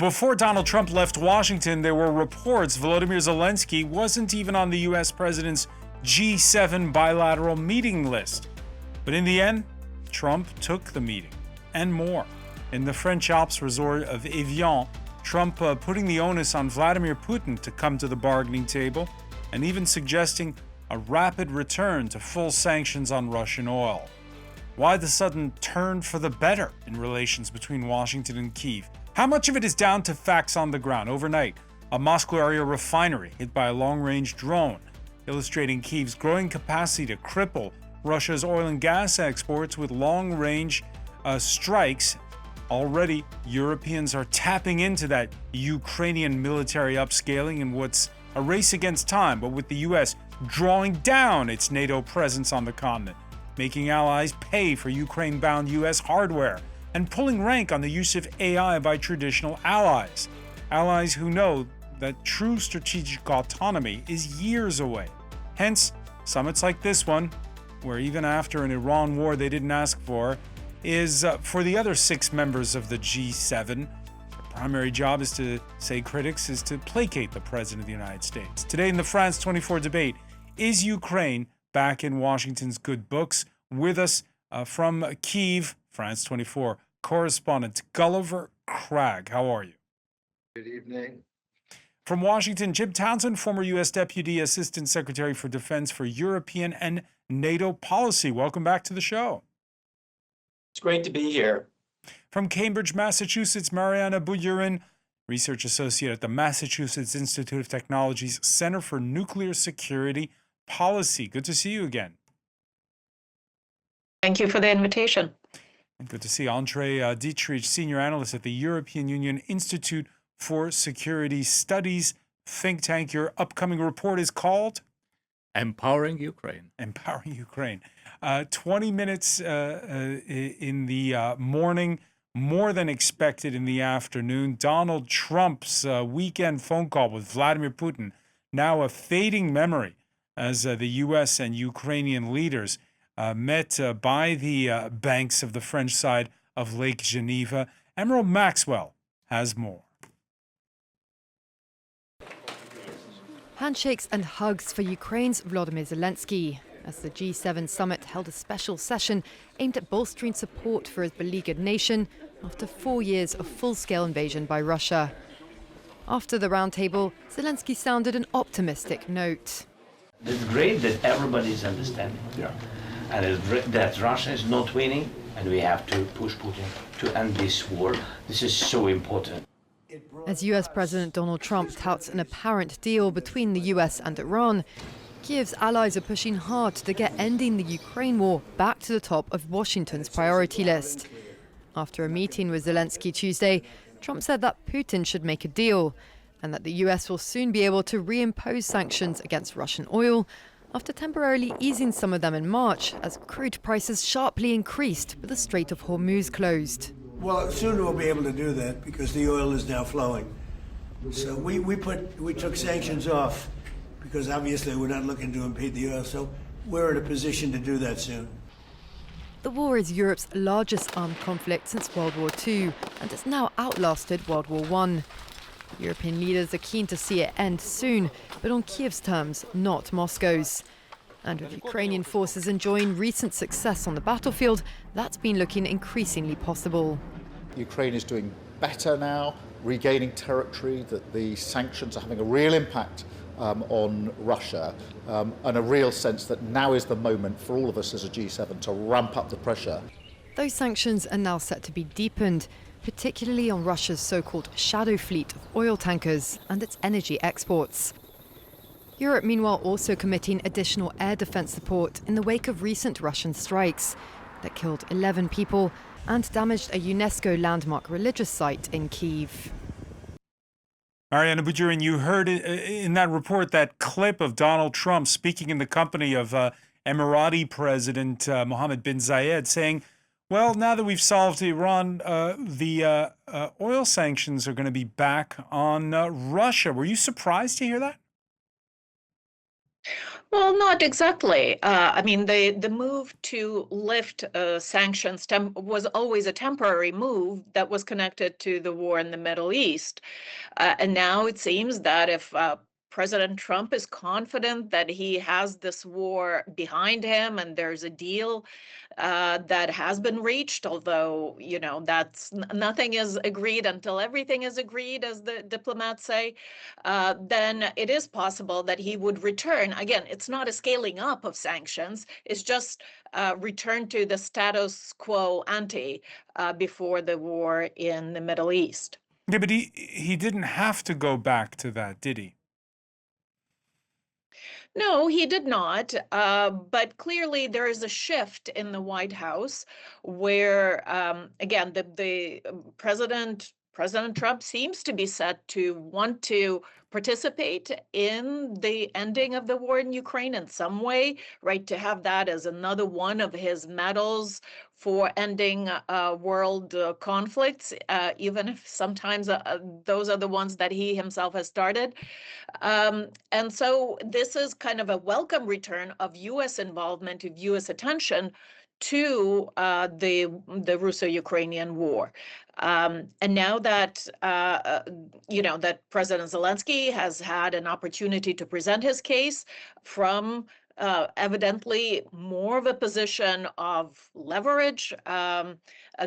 Before Donald Trump left Washington, there were reports Volodymyr Zelensky wasn't even on the U.S. president's G7 bilateral meeting list. But in the end, Trump took the meeting and more. In the French Alps resort of Evian, Trump putting the onus on Vladimir Putin to come to the bargaining table and even suggesting a rapid return to full sanctions on Russian oil. Why the sudden turn for the better in relations between Washington and Kyiv? How much of it is down to facts on the ground? Overnight, a Moscow area refinery hit by a long-range drone, illustrating Kyiv's growing capacity to cripple Russia's oil and gas exports with long-range strikes. Already, Europeans are tapping into that Ukrainian military upscaling in what's a race against time, but with the U.S. drawing down its NATO presence on the continent, making allies pay for Ukraine-bound U.S. hardware, and pulling rank on the use of AI by traditional allies. Allies who know that true strategic autonomy is years away. Hence, summits like this one, where even after an Iran war they didn't ask for, is for the other 6 members of the G7. Their primary job, is to say critics, is to placate the President of the United States. Today in the France 24 debate, is Ukraine back in Washington's good books? With us from Kyiv, France 24, correspondent Gulliver Cragg. How are you? Good evening. From Washington, Jim Townsend, former U.S. Deputy Assistant Secretary for Defense for European and NATO Policy. Welcome back to the show. It's great to be here. From Cambridge, Massachusetts, Mariana Bujurin, Research Associate at the Massachusetts Institute of Technology's Center for Nuclear Security Policy. Good to see you again. Thank you for the invitation. And good to see Andrei Dietrich, Senior Analyst at the European Union Institute for Security Studies think tank. Your upcoming report is called? Empowering Ukraine. Empowering Ukraine. 20 minutes in the morning, more than expected in the afternoon. Donald Trump's weekend phone call with Vladimir Putin, now a fading memory as the U.S. and Ukrainian leaders met by the banks of the French side of Lake Geneva. Emerald Maxwell has more. Handshakes and hugs for Ukraine's Volodymyr Zelensky, as the G7 summit held a special session aimed at bolstering support for his beleaguered nation after 4 years of full-scale invasion by Russia. After the roundtable, Zelensky sounded an optimistic note. It's great that everybody is understanding. Yeah. And it's that Russia is not winning, and we have to push Putin to end this war. This is so important. As US President Donald Trump touts an apparent deal between the US and Iran, Kyiv's allies are pushing hard to get ending the Ukraine war back to the top of Washington's priority list. After a meeting with Zelensky Tuesday, Trump said that Putin should make a deal and that the US will soon be able to reimpose sanctions against Russian oil after temporarily easing some of them in March as crude prices sharply increased with the Strait of Hormuz closed. Well, soon we'll be able to do that because the oil is now flowing. So we took sanctions off because obviously we're not looking to impede the oil. So we're in a position to do that soon. The war is Europe's largest armed conflict since World War II, and it's now outlasted World War I. European leaders are keen to see it end soon, but on Kyiv's terms, not Moscow's. And with Ukrainian forces enjoying recent success on the battlefield, that's been looking increasingly possible. Ukraine is doing better now, regaining territory, that the sanctions are having a real impact on Russia, and a real sense that now is the moment for all of us as a G7 to ramp up the pressure. Those sanctions are now set to be deepened, particularly on Russia's so-called shadow fleet of oil tankers and its energy exports. Europe, meanwhile, also committing additional air defense support in the wake of recent Russian strikes that killed 11 people and damaged a UNESCO landmark religious site in Kyiv. Mariana Bujurin, you heard in that report that clip of Donald Trump speaking in the company of Emirati President Mohammed bin Zayed saying, well, now that we've solved Iran, the oil sanctions are going to be back on Russia. Were you surprised to hear that? Well, not exactly. I mean, the move to lift sanctions was always a temporary move that was connected to the war in the Middle East. And now it seems that if President Trump is confident that he has this war behind him and there's a deal that has been reached, although, you know, nothing is agreed until everything is agreed, as the diplomats say, then it is possible that he would return. Again, it's not a scaling up of sanctions, it's just return to the status quo ante before the war in the Middle East. Yeah, but he didn't have to go back to that, did he? No, he did not. But clearly, there is a shift in the White House where, again, the President Trump seems to be set to want to participate in the ending of the war in Ukraine in some way, right? To have that as another one of his medals for ending world conflicts, even if sometimes those are the ones that he himself has started. And so this is kind of a welcome return of U.S. involvement, of U.S. attention to the Russo-Ukrainian war. And now that that President Zelensky has had an opportunity to present his case from evidently more of a position of leverage,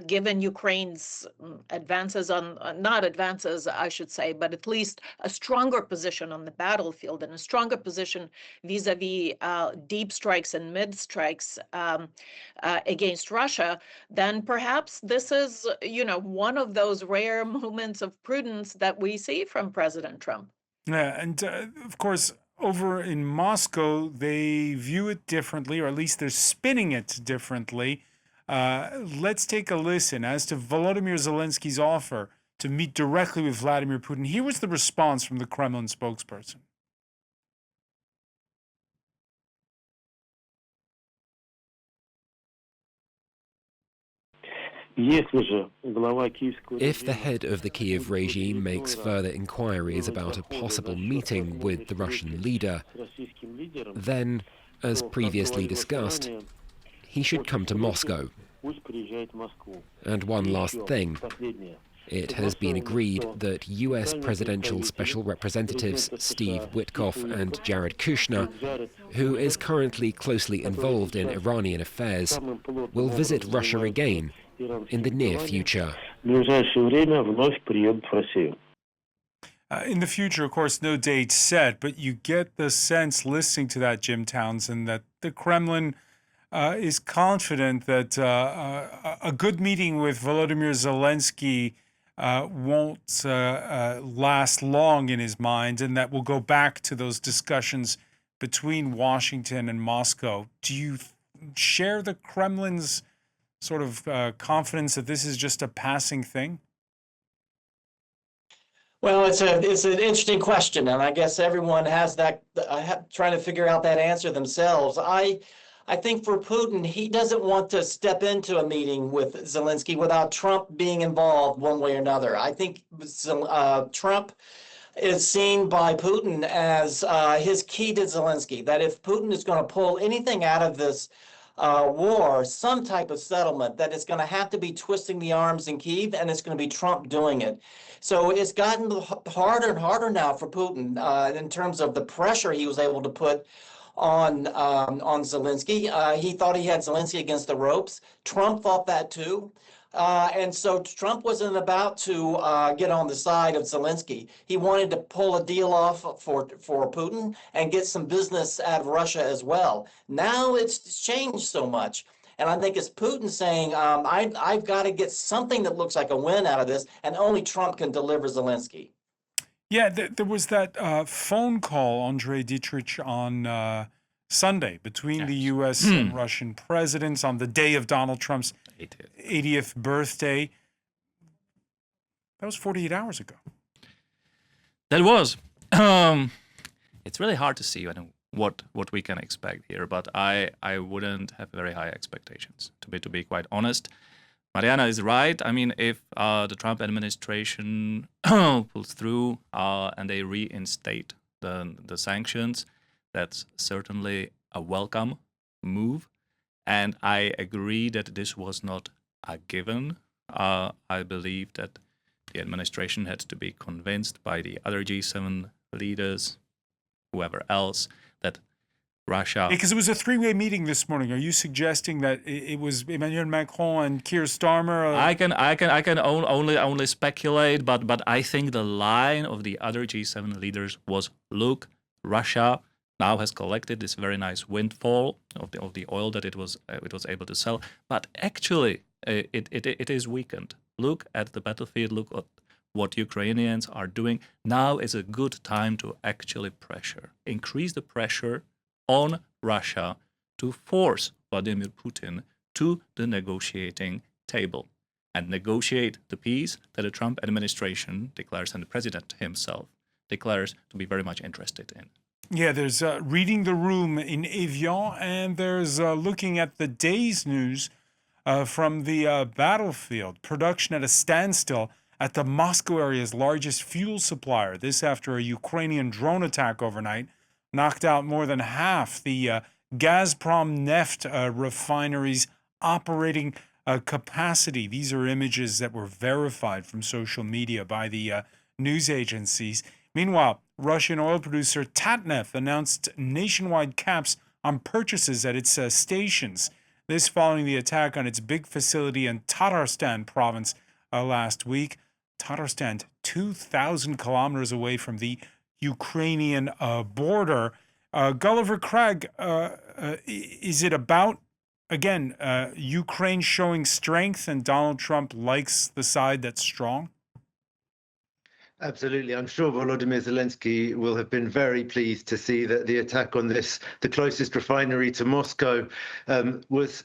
given Ukraine's advances not advances, I should say, but at least a stronger position on the battlefield and a stronger position vis-a-vis deep strikes and mid strikes against Russia, then perhaps this is, one of those rare moments of prudence that we see from President Trump. Yeah, and of course, over in Moscow, they view it differently, or at least they're spinning it differently. Let's take a listen as to Volodymyr Zelensky's offer to meet directly with Vladimir Putin. Here was the response from the Kremlin spokesperson. If the head of the Kyiv regime makes further inquiries about a possible meeting with the Russian leader, then, as previously discussed, he should come to Moscow. And one last thing. It has been agreed that US presidential special representatives Steve Witkoff and Jared Kushner, who is currently closely involved in Iranian affairs, will visit Russia again in the near future. In the future, of course, no date set, but you get the sense, listening to that, Jim Townsend, that the Kremlin is confident that a good meeting with Volodymyr Zelensky won't last long in his mind, and that we'll go back to those discussions between Washington and Moscow. Do you share the Kremlin's sort of confidence that this is just a passing thing? Well, it's an interesting question, and I guess everyone has that trying to figure out that answer themselves. I think for Putin, he doesn't want to step into a meeting with Zelensky without Trump being involved one way or another. I think Trump is seen by Putin as his key to Zelensky, that if Putin is going to pull anything out of this war, some type of settlement, that it's going to have to be twisting the arms in Kyiv, and it's going to be Trump doing it. So it's gotten harder and harder now for Putin in terms of the pressure he was able to put on Zelensky. He thought he had Zelensky against the ropes. Trump thought that too. And so Trump wasn't about to get on the side of Zelensky. He wanted to pull a deal off for Putin and get some business out of Russia as well. Now it's changed so much. And I think it's Putin saying, I've got to get something that looks like a win out of this, and only Trump can deliver Zelensky. Yeah, there was that phone call, Andrei Dietrich, on Sunday between the U.S. and Russian presidents on the day of Donald Trump's 80th birthday. That was 48 hours ago. That was. It's really hard to see what we can expect here, but I wouldn't have very high expectations, to be quite honest. Mariana is right. I mean, if the Trump administration pulls through and they reinstate the sanctions, That's certainly a welcome move. And I agree that this was not a given. I believe that the administration had to be convinced by the other G7 leaders, whoever else, that Russia... Because it was a three-way meeting this morning. Are you suggesting that it was Emmanuel Macron and Keir Starmer? I can only speculate, but I think the line of the other G7 leaders was, look, Russia now has collected this very nice windfall of the oil that it was able to sell, but actually it is weakened. Look at the battlefield. Look at what Ukrainians are doing. Now is a good time to actually increase the pressure on Russia to force Vladimir Putin to the negotiating table and negotiate the peace that the Trump administration declares and the president himself declares to be very much interested in. Yeah, there's reading the room in Evian, and there's looking at the day's news from the battlefield. Production at a standstill at the Moscow area's largest fuel supplier. This after a Ukrainian drone attack overnight knocked out more than half the Gazprom Neft refinery's operating capacity. These are images that were verified from social media by the news agencies. Meanwhile, Russian oil producer Tatneft announced nationwide caps on purchases at its stations. This following the attack on its big facility in Tatarstan province last week. Tatarstan, 2,000 kilometers away from the Ukrainian border. Gulliver Craig, is it about, again, Ukraine showing strength and Donald Trump likes the side that's strong? Absolutely. I'm sure Volodymyr Zelensky will have been very pleased to see that the attack on the closest refinery to Moscow, was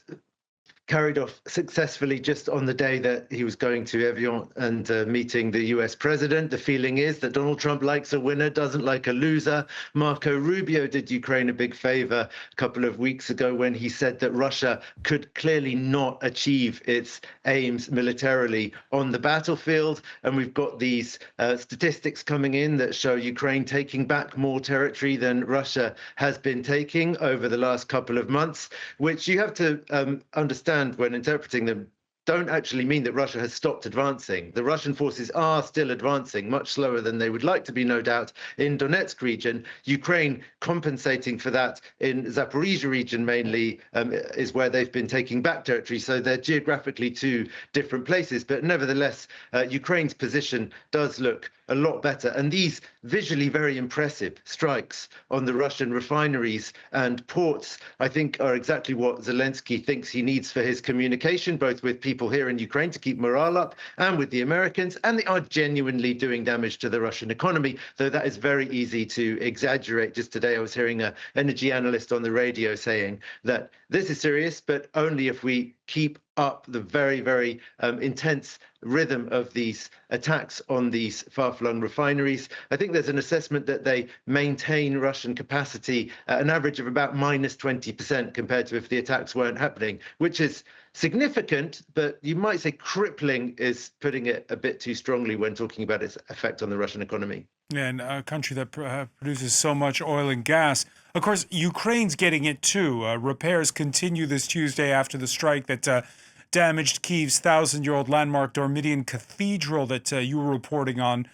carried off successfully just on the day that he was going to Evian and meeting the US president. The feeling is that Donald Trump likes a winner, doesn't like a loser. Marco Rubio did Ukraine a big favor a couple of weeks ago when he said that Russia could clearly not achieve its aims militarily on the battlefield. And we've got these statistics coming in that show Ukraine taking back more territory than Russia has been taking over the last couple of months, which you have to understand when interpreting them don't actually mean that Russia has stopped advancing. The Russian forces are still advancing, much slower than they would like to be, no doubt, in Donetsk region. Ukraine compensating for that in Zaporizhia region mainly is where they've been taking back territory. So they're geographically two different places. But nevertheless, Ukraine's position does look a lot better. And these visually very impressive strikes on the Russian refineries and ports, I think, are exactly what Zelensky thinks he needs for his communication, both with people here in Ukraine to keep morale up and with the Americans. And they are genuinely doing damage to the Russian economy, though that is very easy to exaggerate. Just today, I was hearing an energy analyst on the radio saying that this is serious, but only if we keep up the very, very intense rhythm of these attacks on these far-flung refineries. I think there's an assessment that they maintain Russian capacity at an average of about minus 20% compared to if the attacks weren't happening, which is significant, but you might say crippling is putting it a bit too strongly when talking about its effect on the Russian economy. And a country that produces so much oil and gas. Of course, Ukraine's getting it too. Repairs continue this Tuesday after the strike that damaged Kyiv's 1,000-year-old landmark Dormidian Cathedral that you were reporting on,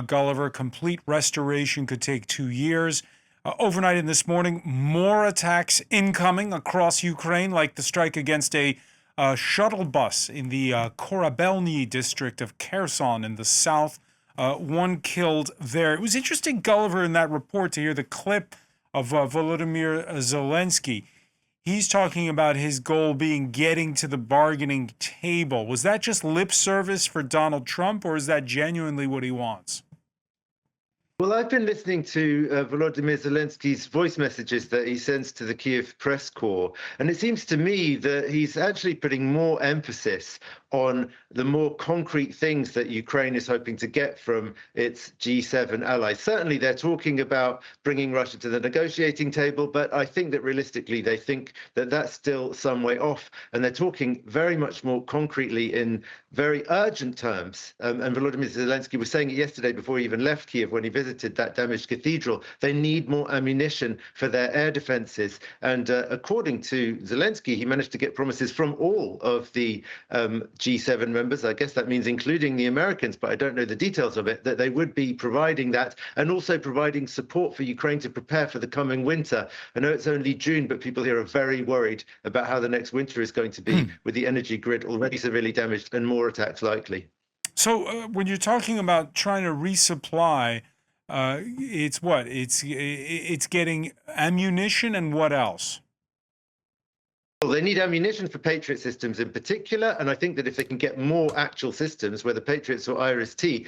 Gulliver. Complete restoration could take 2 years. Overnight and this morning, more attacks incoming across Ukraine, like the strike against a shuttle bus in the Korabelny district of Kherson in the south. One killed there. It was interesting, Gulliver, in that report to hear the clip of Volodymyr Zelensky. He's talking about his goal being getting to the bargaining table. Was that just lip service for Donald Trump, or is that genuinely what he wants? Well, I've been listening to Volodymyr Zelensky's voice messages that he sends to the Kyiv press corps, and it seems to me that he's actually putting more emphasis on the more concrete things that Ukraine is hoping to get from its G7 allies. Certainly, they're talking about bringing Russia to the negotiating table, but I think that realistically, they think that that's still some way off, and they're talking very much more concretely in very urgent terms. And Volodymyr Zelensky was saying it yesterday before he even left Kyiv when he visited visited that damaged cathedral. They need more ammunition for their air defenses. And according to Zelensky, he managed to get promises from all of the G7 members. I guess that means including the Americans, but I don't know the details of it, that they would be providing that and also providing support for Ukraine to prepare for the coming winter. I know it's only June, but people here are very worried about how the next winter is going to be with the energy grid already severely damaged and more attacks likely. So when you're talking about trying to resupply, it's what? It's getting ammunition and what else? Well, they need ammunition for Patriot systems in particular, and I think that if they can get more actual systems, whether Patriots or IRIS-T,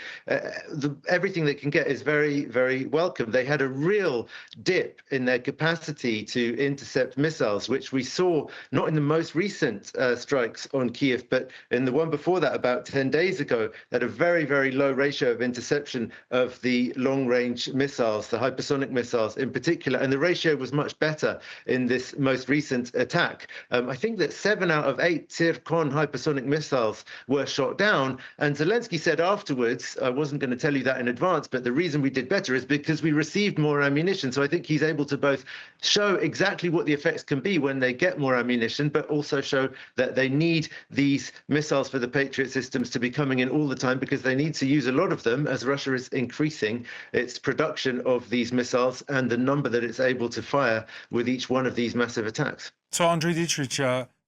everything they can get is very, very welcome. They had a real dip in their capacity to intercept missiles, which we saw not in the most recent strikes on Kyiv, but in the one before that, about 10 days ago, they had a very, very low ratio of interception of the long-range missiles, the hypersonic missiles in particular, and the ratio was much better in this most recent attack. I think that 7 out of 8 Tsirkon hypersonic missiles were shot down. And Zelensky said afterwards, I wasn't going to tell you that in advance, but the reason we did better is because we received more ammunition. So I think he's able to both show exactly what the effects can be when they get more ammunition, but also show that they need these missiles for the Patriot systems to be coming in all the time because they need to use a lot of them as Russia is increasing its production of these missiles and the number that it's able to fire with each one of these massive attacks. So, Andrei Dietrich,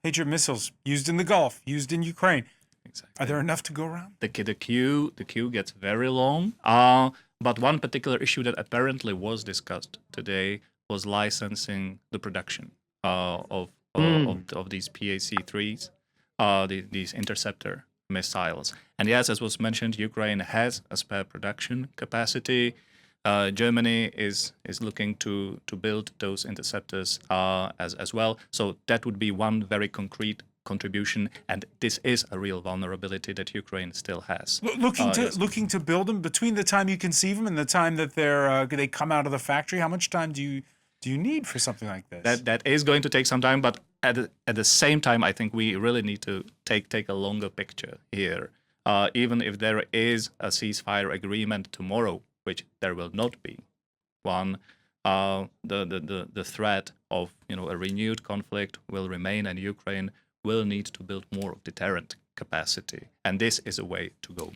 Patriot missiles used in the Gulf, used in Ukraine. Exactly. Are there enough to go around? The queue gets very long. But one particular issue that apparently was discussed today was licensing the production of these PAC-3s, these interceptor missiles. And yes, as was mentioned, Ukraine has a spare production capacity. Germany is looking to build those interceptors as well. So that would be one very concrete contribution, and this is a real vulnerability that Ukraine still has. Looking to build them between the time you conceive them and the time that they come out of the factory. How much time do you need for something like this? That is going to take some time, but at the same time, I think we really need to take a longer picture here. Even if there is a ceasefire agreement tomorrow, which there will not be, the threat of a renewed conflict will remain, and Ukraine will need to build more deterrent capacity, and this is a way to go.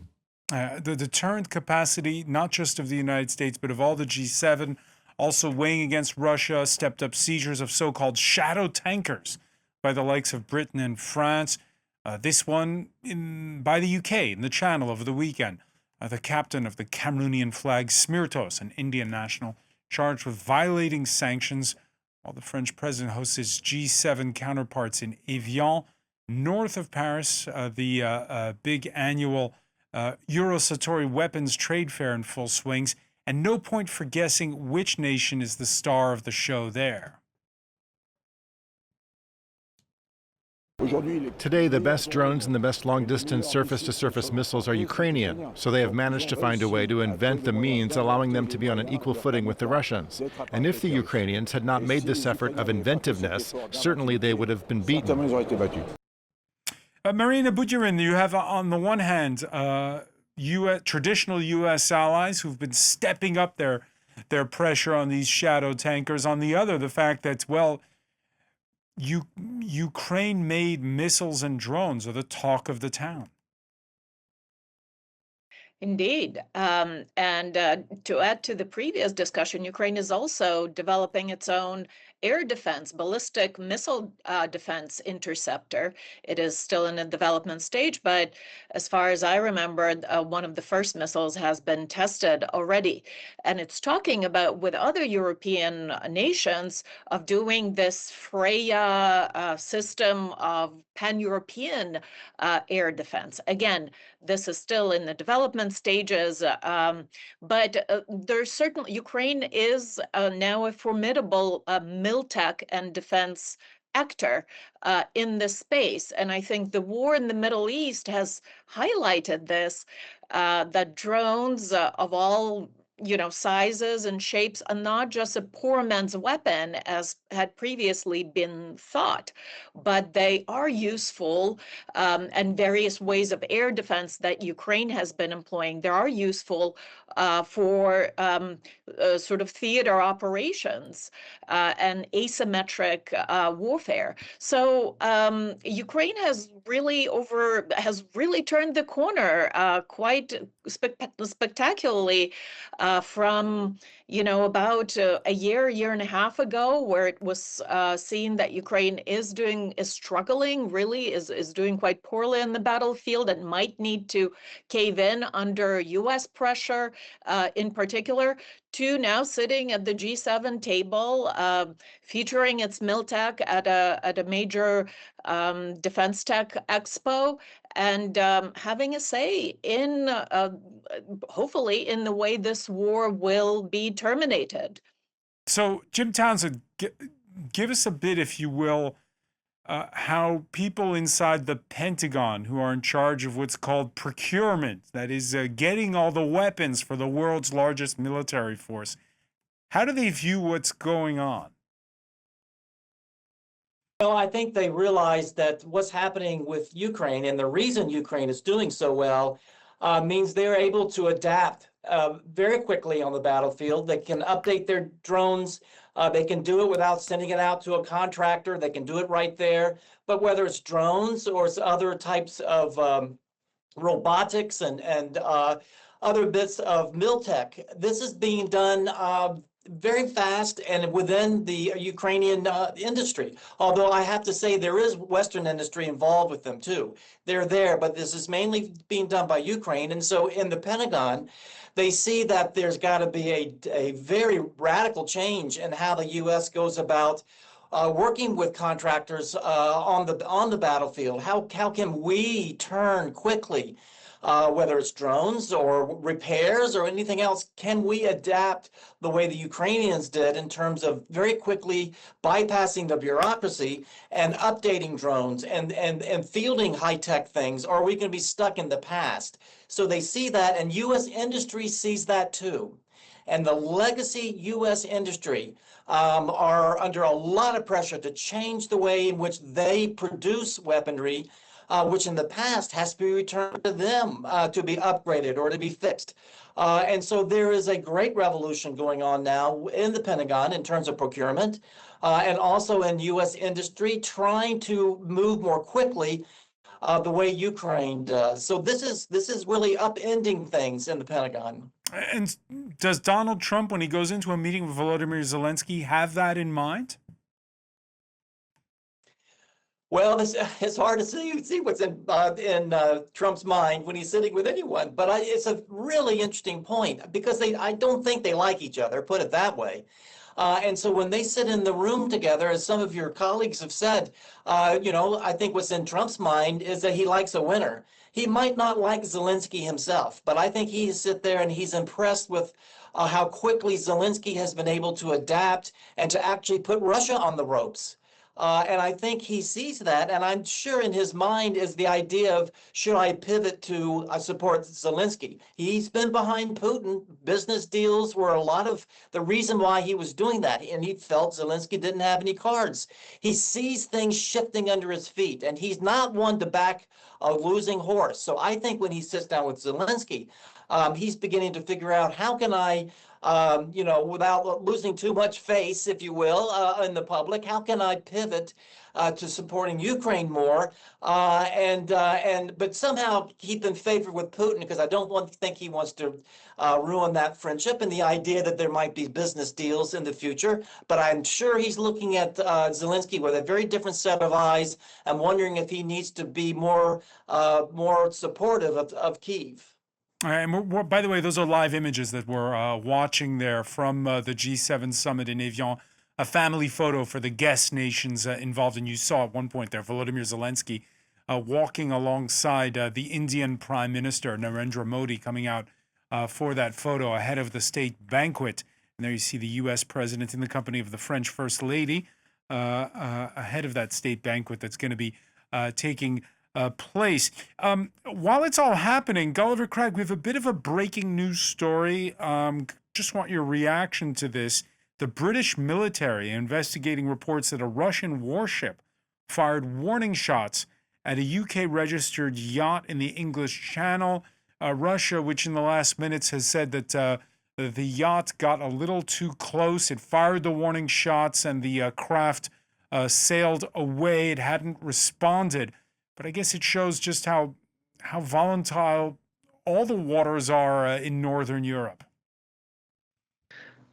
The deterrent capacity, not just of the United States, but of all the G7, also weighing against Russia, stepped up seizures of so-called shadow tankers by the likes of Britain and France. This one by the UK in the Channel over the weekend. The captain of the Cameroonian flag, Smirtos, an Indian national, charged with violating sanctions while the French president hosts his G7 counterparts in Evian, north of Paris, the big annual Eurosatori weapons trade fair in full swings, and no point for guessing which nation is the star of the show there. Today, the best drones and the best long-distance surface-to-surface missiles are Ukrainian, so they have managed to find a way to invent the means allowing them to be on an equal footing with the Russians. And if the Ukrainians had not made this effort of inventiveness, certainly they would have been beaten. Marina Budurin, you have on the one hand traditional U.S. allies who've been stepping up their pressure on these shadow tankers. On the other, the fact that, well, Ukraine-made missiles and drones are the talk of the town. Indeed. And to add to the previous discussion, Ukraine is also developing its own air defense, ballistic missile defense interceptor. It is still in a development stage, but as far as I remember, one of the first missiles has been tested already. And it's talking about, with other European nations, of doing this Freya system of pan-European air defense. Again, this is still in the development stages, but there's certainly, Ukraine is now a formidable militech and defense actor in this space. And I think the war in the Middle East has highlighted this, that drones of all sizes and shapes are not just a poor man's weapon, as had previously been thought, but they are useful, and various ways of air defense that Ukraine has been employing, they are useful for sort of theater operations and asymmetric warfare. So Ukraine has really turned the corner quite spectacularly from about a year and a half ago, where it was seen that Ukraine is struggling, really is doing quite poorly on the battlefield and might need to cave in under U.S. pressure in particular, to now sitting at the G7 table, featuring its Miltech at a major defense tech expo, and having a say in, hopefully, in the way this war will be terminated. So, Jim Townsend, give us a bit, if you will, how people inside the Pentagon, who are in charge of what's called procurement, that is getting all the weapons for the world's largest military force, how do they view what's going on? Well, I think they realize that what's happening with Ukraine, and the reason Ukraine is doing so well, means they're able to adapt very quickly on the battlefield. They can update their drones. They can do it without sending it out to a contractor. They can do it right there. But whether it's drones or it's other types of robotics and other bits of Miltech, this is being done very fast and within the Ukrainian industry. Although I have to say there is Western industry involved with them too. They're there, but this is mainly being done by Ukraine. And so in the Pentagon, they see that there's got to be a very radical change in how the U.S. goes about working with contractors on the battlefield. How can we turn quickly? Whether it's drones or repairs or anything else, can we adapt the way the Ukrainians did in terms of very quickly bypassing the bureaucracy and updating drones and fielding high-tech things, or are we going to be stuck in the past? So they see that, and U.S. industry sees that too. And the legacy U.S. industry are under a lot of pressure to change the way in which they produce weaponry, which in the past has to be returned to them to be upgraded or to be fixed. And so there is a great revolution going on now in the Pentagon in terms of procurement and also in U.S. industry trying to move more quickly the way Ukraine does. So this is really upending things in the Pentagon. And does Donald Trump, when he goes into a meeting with Volodymyr Zelensky, have that in mind? Well, it's hard to see what's in Trump's mind when he's sitting with anyone. But it's a really interesting point because I don't think they like each other, put it that way. And so when they sit in the room together, as some of your colleagues have said, I think what's in Trump's mind is that he likes a winner. He might not like Zelensky himself, but I think he sit there and he's impressed with how quickly Zelensky has been able to adapt and to actually put Russia on the ropes. And I think he sees that, and I'm sure in his mind is the idea of, should I pivot to support Zelensky? He's been behind Putin. Business deals were a lot of the reason why he was doing that, and he felt Zelensky didn't have any cards. He sees things shifting under his feet, and he's not one to back a losing horse. So I think when he sits down with Zelensky, he's beginning to figure out, how can I without losing too much face, if you will, in the public, how can I pivot to supporting Ukraine more but somehow keep in favor with Putin, because I don't think he wants to ruin that friendship and the idea that there might be business deals in the future. But I'm sure he's looking at Zelensky with a very different set of eyes and wondering if he needs to be more supportive of Kyiv. And by the way, those are live images that we're watching there from the G7 summit in Evian, a family photo for the guest nations involved. And you saw at one point there Volodymyr Zelensky walking alongside the Indian Prime Minister, Narendra Modi, coming out for that photo ahead of the state banquet. And there you see the U.S. president in the company of the French First Lady ahead of that state banquet that's going to be taking place. While it's all happening, Gulliver Crag, we have a bit of a breaking news story. Just want your reaction to this. The British military investigating reports that a Russian warship fired warning shots at a UK-registered yacht in the English Channel. Russia, which in the last minutes has said that the yacht got a little too close. It fired the warning shots and the craft sailed away. It hadn't responded. But I guess it shows just how volatile all the waters are in Northern Europe.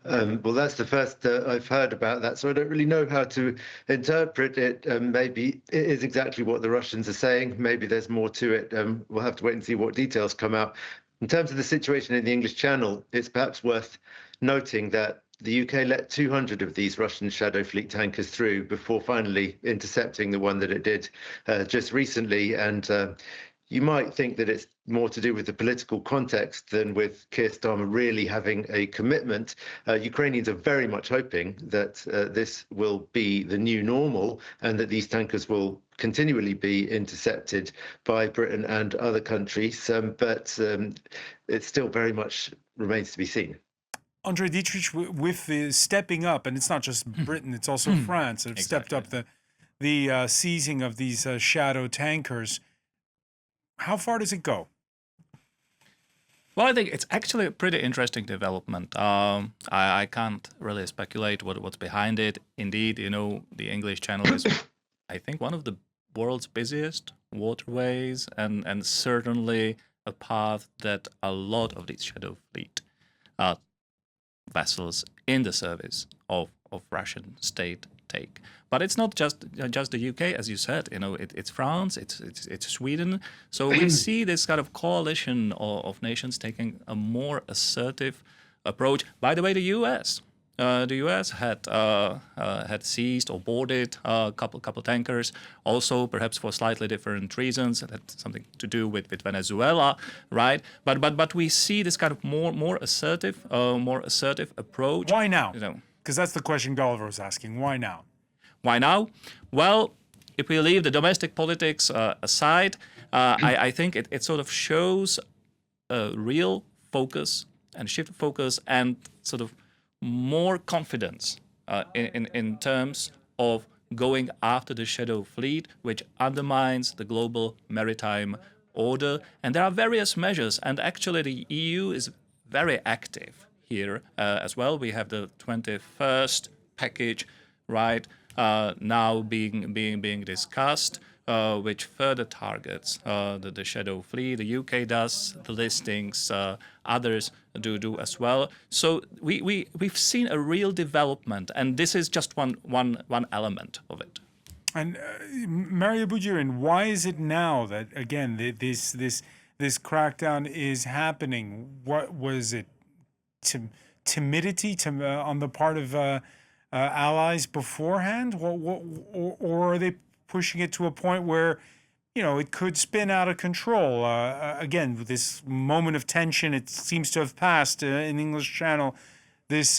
Well, that's the first I've heard about that, so I don't really know how to interpret it. Maybe it is exactly what the Russians are saying. Maybe there's more to it. We'll have to wait and see what details come out. In terms of the situation in the English Channel, it's perhaps worth noting that the UK let 200 of these Russian Shadow Fleet tankers through before finally intercepting the one that it did just recently. And you might think that it's more to do with the political context than with Keir Starmer really having a commitment. Ukrainians are very much hoping that this will be the new normal and that these tankers will continually be intercepted by Britain and other countries. But it still very much remains to be seen. Andrei Dietrich, with the stepping up, and it's not just Britain, it's also France that have stepped up the seizing of these shadow tankers. How far does it go? Well, I think it's actually a pretty interesting development. I can't really speculate what's behind it. Indeed, the English Channel is, I think, one of the world's busiest waterways, and certainly a path that a lot of these Shadow Fleet vessels in the service of Russian state take. But it's not just the UK, as you said. It's France, it's Sweden. So we see this kind of coalition of nations taking a more assertive approach. By the way, the US had seized or boarded a couple tankers, also perhaps for slightly different reasons. It had something to do with Venezuela, right? But we see this kind of more assertive approach. Why now? Because that's the question Gulliver was asking. Why now? Why now? Well, if we leave the domestic politics aside, I think it sort of shows a real focus and shift of focus and sort of more confidence in terms of going after the Shadow Fleet, which undermines the global maritime order. And there are various measures, and actually the EU is very active here as well. We have the 21st package, right, now being discussed, which further targets the Shadow Fleet. The UK does the listings, others do as well. So we've seen a real development, and this is just one element of it. And Maria Bugirin, why is it now that again this crackdown is happening? What was it? Timidity on the part of allies beforehand, or are they pushing it to a point where, it could spin out of control? Again, this moment of tension, it seems to have passed in the English Channel this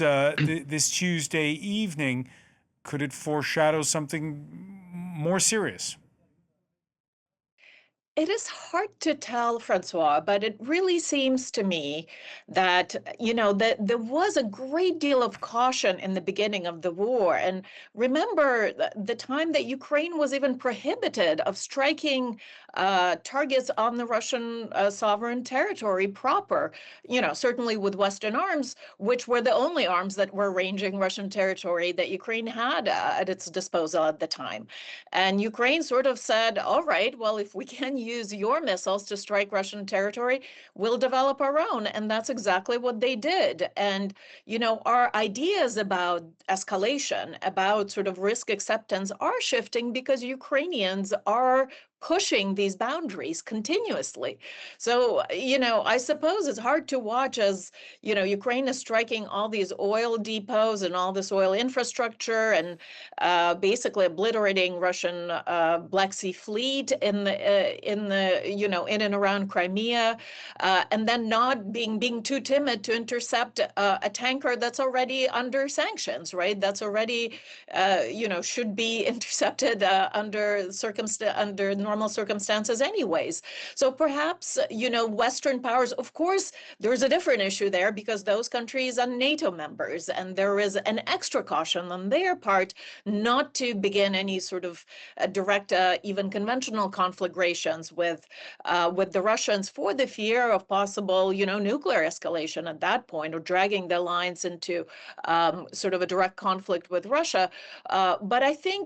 Tuesday evening. Could it foreshadow something more serious? It is hard to tell, Francois, but it really seems to me that, that there was a great deal of caution in the beginning of the war. And remember the time that Ukraine was even prohibited of striking targets on the Russian sovereign territory proper, certainly with Western arms, which were the only arms that were ranging Russian territory that Ukraine had at its disposal at the time. And Ukraine sort of said, all right, well, if we can use your missiles to strike Russian territory, we'll develop our own. And that's exactly what they did. And, our ideas about escalation, about sort of risk acceptance are shifting because Ukrainians are pushing these boundaries continuously. So, I suppose it's hard to watch as, Ukraine is striking all these oil depots and all this oil infrastructure and basically obliterating Russian Black Sea fleet in and around Crimea, and then not being too timid to intercept a tanker that's already under sanctions, right? That's already, should be intercepted under normal circumstances anyways. So perhaps, Western powers, of course, there's a different issue there because those countries are NATO members, and there is an extra caution on their part not to begin any sort of direct, even conventional conflagrations with the Russians for the fear of possible, nuclear escalation at that point, or dragging the alliance into sort of a direct conflict with Russia. But I think,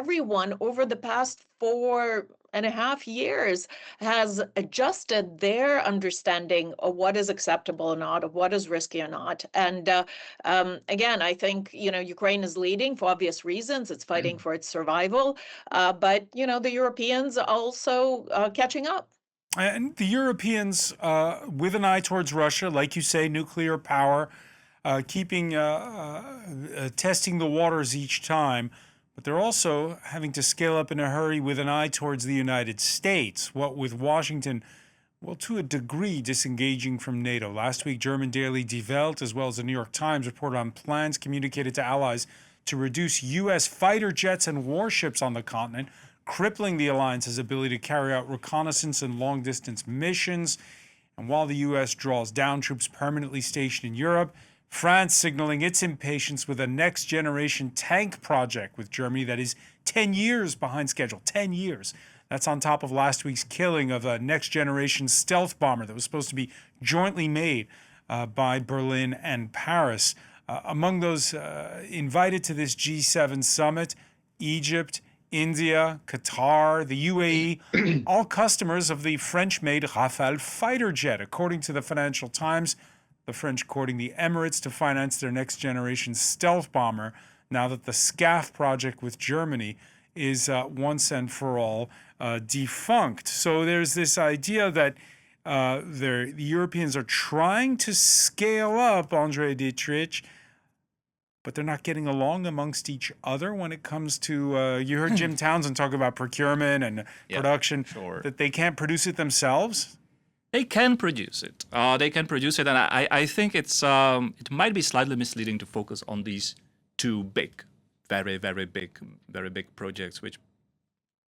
everyone over the past 4.5 years has adjusted their understanding of what is acceptable or not, of what is risky or not. And again, I think, Ukraine is leading for obvious reasons. It's fighting for its survival. But, the Europeans are also catching up. And the Europeans, with an eye towards Russia, like you say, nuclear power, testing the waters each time. But they're also having to scale up in a hurry with an eye towards the United States, what with Washington, well, to a degree, disengaging from NATO. Last week, German daily Die Welt, as well as the New York Times, reported on plans communicated to allies to reduce U.S. fighter jets and warships on the continent, crippling the alliance's ability to carry out reconnaissance and long-distance missions. And while the U.S. draws down troops permanently stationed in Europe, France signaling its impatience with a next-generation tank project with Germany that is 10 years behind schedule. 10 years. That's on top of last week's killing of a next-generation stealth bomber that was supposed to be jointly made by Berlin and Paris. Among those invited to this G7 summit, Egypt, India, Qatar, the UAE, all customers of the French-made Rafale fighter jet. According to the Financial Times, the French courting the Emirates to finance their next-generation stealth bomber now that the SCAF project with Germany is once and for all defunct. So there's this idea that the Europeans are trying to scale up André Dietrich, but they're not getting along amongst each other when it comes to, you heard Jim Townsend talk about procurement and production, that they can't produce it themselves? They can produce it. And I think it might be slightly misleading to focus on these two big, very big projects, which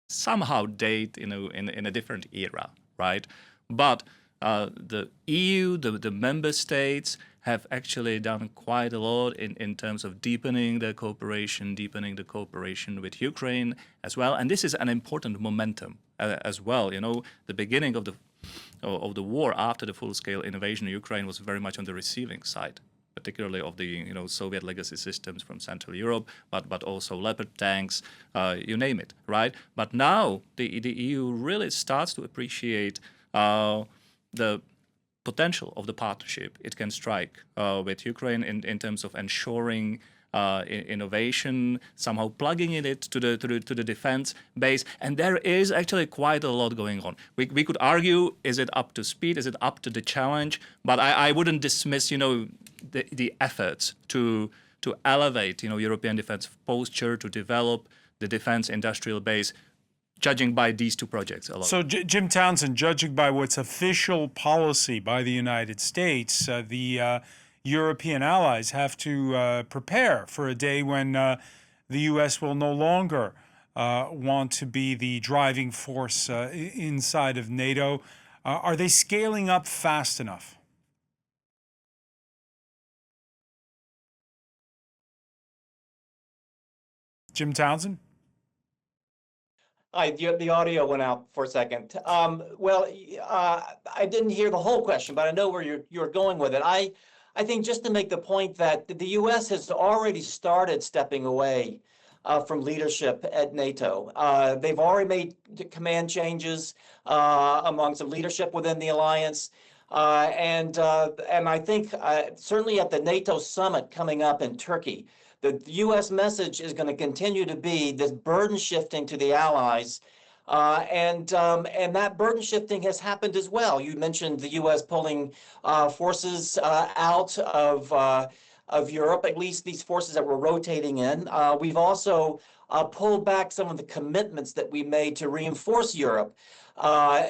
somehow date, in a different era, right? But the EU, the member states, have actually done quite a lot in terms of deepening the cooperation with Ukraine as well. And this is an important momentum as well. The beginning of the war after the full-scale invasion of Ukraine was very much on the receiving side, particularly of the Soviet legacy systems from Central Europe, but also Leopard tanks, you name it, right? But now the EU really starts to appreciate the potential of the partnership it can strike with Ukraine in terms of ensuring innovation, somehow plugging it to the defense base, and there is actually quite a lot going on. We could argue, is it up to speed? Is it up to the challenge? But I wouldn't dismiss, the efforts to elevate, European defense posture, to develop the defense industrial base, judging by these two projects alone. So, Jim Townsend, judging by what's official policy by the United States, the European allies have to prepare for a day when the U.S. will no longer want to be the driving force inside of NATO. Are they scaling up fast enough? Jim Townsend? Hi, the audio went out for a second. I didn't hear the whole question, but I know where you're going with it. I think just to make the point that the U.S. has already started stepping away from leadership at NATO. They've already made command changes among some leadership within the alliance. And I think certainly at the NATO summit coming up in Turkey, the U.S. message is going to continue to be this burden shifting to the allies. And that burden shifting has happened as well. You mentioned the U.S. pulling forces out of of Europe, at least these forces that we're rotating in. We've also pulled back some of the commitments that we made to reinforce Europe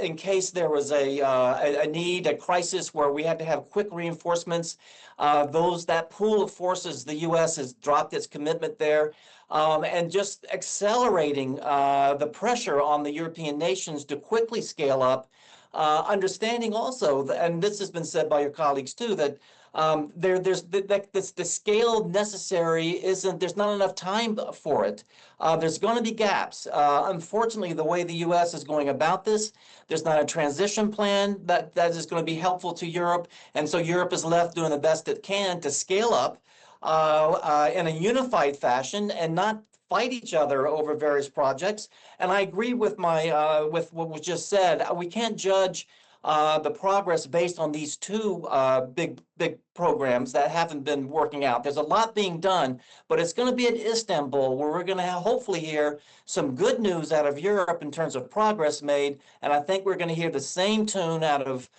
in case there was a need, a crisis where we had to have quick reinforcements. That pool of forces, the U.S. has dropped its commitment there, and just accelerating the pressure on the European nations to quickly scale up. Understanding also, and this has been said by your colleagues too, that the scale necessary there's not enough time for it. There's going to be gaps. Unfortunately, the way the U.S. is going about this, there's not a transition plan that is going to be helpful to Europe. And so Europe is left doing the best it can to scale up in a unified fashion and not fight each other over various projects. And I agree with with what was just said. We can't judge the progress based on these two big programs that haven't been working out. There's a lot being done, but it's going to be at Istanbul where we're going to hopefully hear some good news out of Europe in terms of progress made. And I think we're going to hear the same tune out of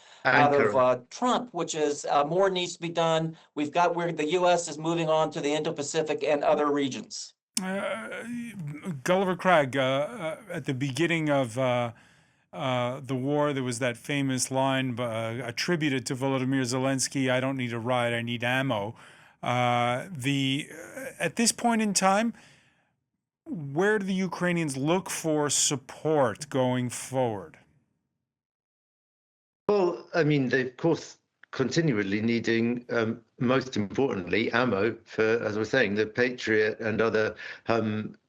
Trump, which is more needs to be done. The U.S. is moving on to the Indo-Pacific and other regions. Gulliver Cragg, at the beginning of the war, there was that famous line attributed to Volodymyr Zelensky, "I don't need a ride, I need ammo." At this point in time, where do the Ukrainians look for support going forward? Well, I mean, they, of course, continually needing, most importantly, ammo for, as I was saying, the Patriot and other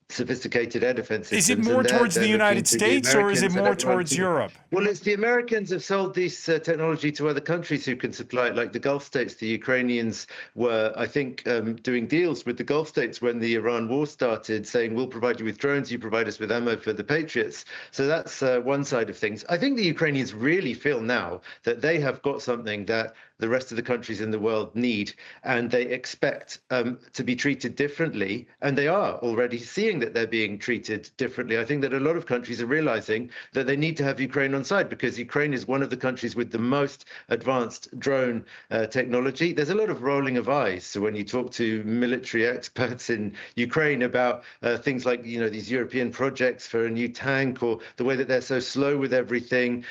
sophisticated air defense systems. Is it more towards the United States or is it more towards Europe? Well, it's the Americans have sold this technology to other countries who can supply it, like the Gulf states. The Ukrainians were, I think, doing deals with the Gulf states when the Iran war started, saying, we'll provide you with drones, you provide us with ammo for the Patriots. So that's one side of things. I think the Ukrainians really feel now that they have got something that the rest of the countries in the world need, and they expect to be treated differently, and they are already seeing that they're being treated differently. I think that a lot of countries are realizing that they need to have Ukraine on side, because Ukraine is one of the countries with the most advanced drone technology. There's a lot of rolling of eyes. So when you talk to military experts in Ukraine about things like, these European projects for a new tank, or the way that they're so slow with everything,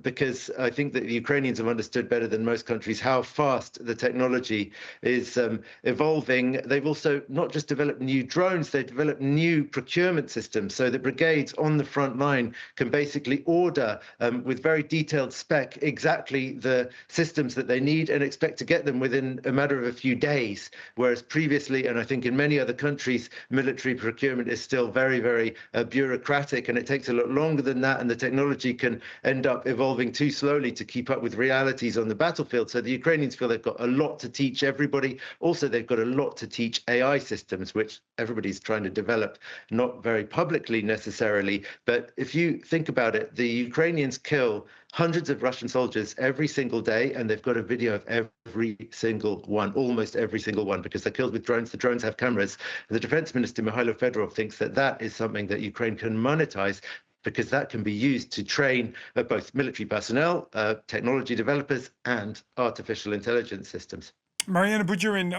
because I think that the Ukrainians have understood better than most countries how fast the technology is evolving. They've also not just developed new drones, they've developed new procurement systems so that brigades on the front line can basically order with very detailed spec exactly the systems that they need and expect to get them within a matter of a few days. Whereas previously, and I think in many other countries, military procurement is still very, very bureaucratic, and it takes a lot longer than that, and the technology can end up evolving too slowly to keep up with realities on the battlefield. So the Ukrainians feel they've got a lot to teach everybody. Also, they've got a lot to teach AI systems, which everybody's trying to develop, not very publicly necessarily. But if you think about it, the Ukrainians kill hundreds of Russian soldiers every single day, and they've got a video of every single one, almost every single one, because they're killed with drones. The drones have cameras. The defense minister, Mikhailo Fedorov, thinks that that is something that Ukraine can monetize, because that can be used to train both military personnel, technology developers, and artificial intelligence systems. Mariana Bujurin,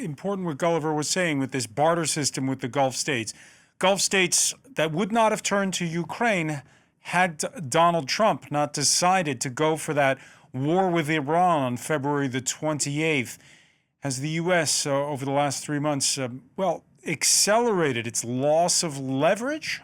important what Gulliver was saying with this barter system with the Gulf states. Gulf states that would not have turned to Ukraine had Donald Trump not decided to go for that war with Iran on February the 28th. Has the U.S. Over the last 3 months, accelerated its loss of leverage?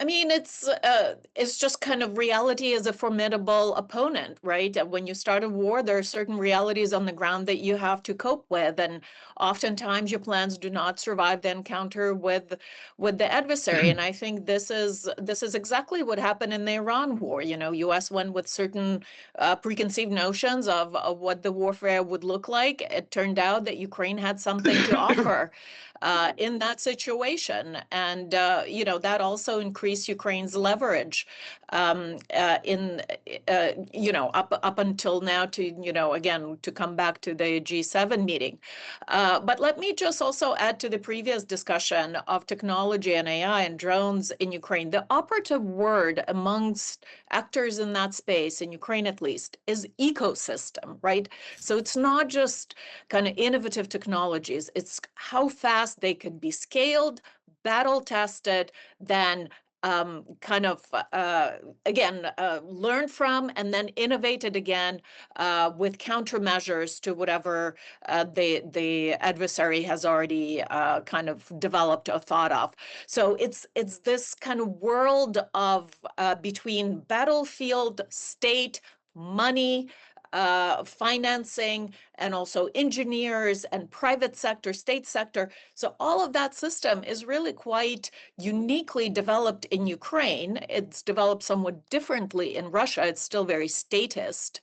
I mean, it's just kind of reality as a formidable opponent, right? When you start a war, there are certain realities on the ground that you have to cope with, and oftentimes your plans do not survive the encounter with the adversary. And I think this is exactly what happened in the Iran war. U.S. went with certain preconceived notions of what the warfare would look like. It turned out that Ukraine had something to offer in that situation, and that also increased increase Ukraine's leverage up until now again, to come back to the G7 meeting. But let me just also add to the previous discussion of technology and AI and drones in Ukraine. The operative word amongst actors in that space, in Ukraine at least, is ecosystem, right? So it's not just kind of innovative technologies, it's how fast they could be scaled, battle tested, then learn from and then innovated again with countermeasures to whatever the adversary has already kind of developed or thought of. So it's this kind of world of between battlefield, state, money, financing, and also engineers and private sector, state sector. So all of that system is really quite uniquely developed in Ukraine. It's developed somewhat differently in Russia. It's still very statist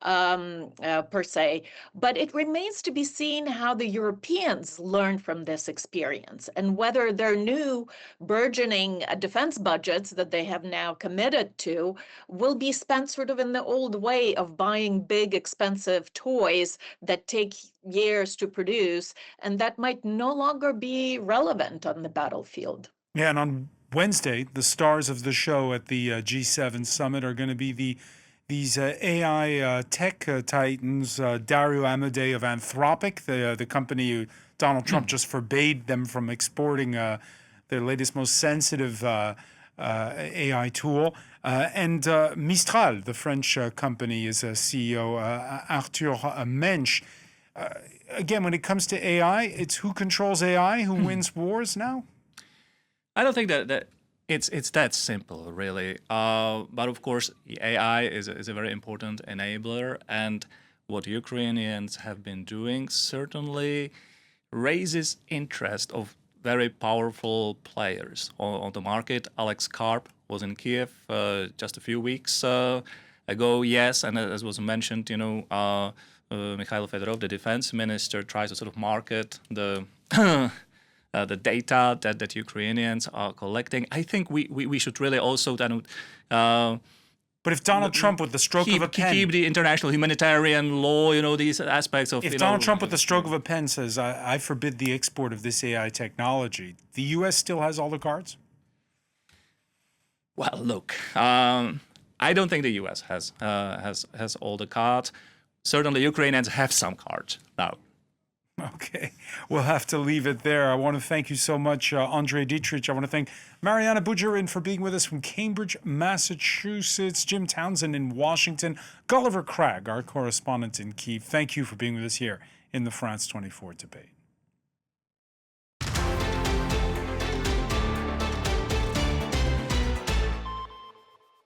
per se, but it remains to be seen how the Europeans learn from this experience and whether their new burgeoning defense budgets that they have now committed to will be spent sort of in the old way of buying big, expensive toys that take years to produce and that might no longer be relevant on the battlefield. Yeah, and on Wednesday, the stars of the show at the G7 summit are going to be these AI tech titans, Dario Amodei of Anthropic, the company Donald Trump just forbade them from exporting their latest, most sensitive AI tool. And Mistral, the French company, is CEO Arthur Mensch. Again, when it comes to AI, it's who controls AI, who wins wars now? I don't think that it's that simple, really. But of course, AI is a very important enabler, and what Ukrainians have been doing certainly raises interest of very powerful players on the market. Alex Karp was in Kyiv just a few weeks ago, yes, and as was mentioned, Mikhail Fedorov, the defense minister, tries to sort of market the data that Ukrainians are collecting. I think we should really also then. But if Donald Trump, with the stroke of a pen, keep the international humanitarian law, these aspects of. If Donald Trump, with the stroke of a pen, says, "I forbid the export of this AI technology," the U.S. still has all the cards. Well, look, I don't think the U.S. has all the cards. Certainly, Ukrainians have some cards now. Okay, we'll have to leave it there. I want to thank you so much, Andrei Dietrich. I want to thank Mariana Bujarin for being with us from Cambridge, Massachusetts, Jim Townsend in Washington, Gulliver Cragg, our correspondent in Kyiv. Thank you for being with us here in the France 24 debate.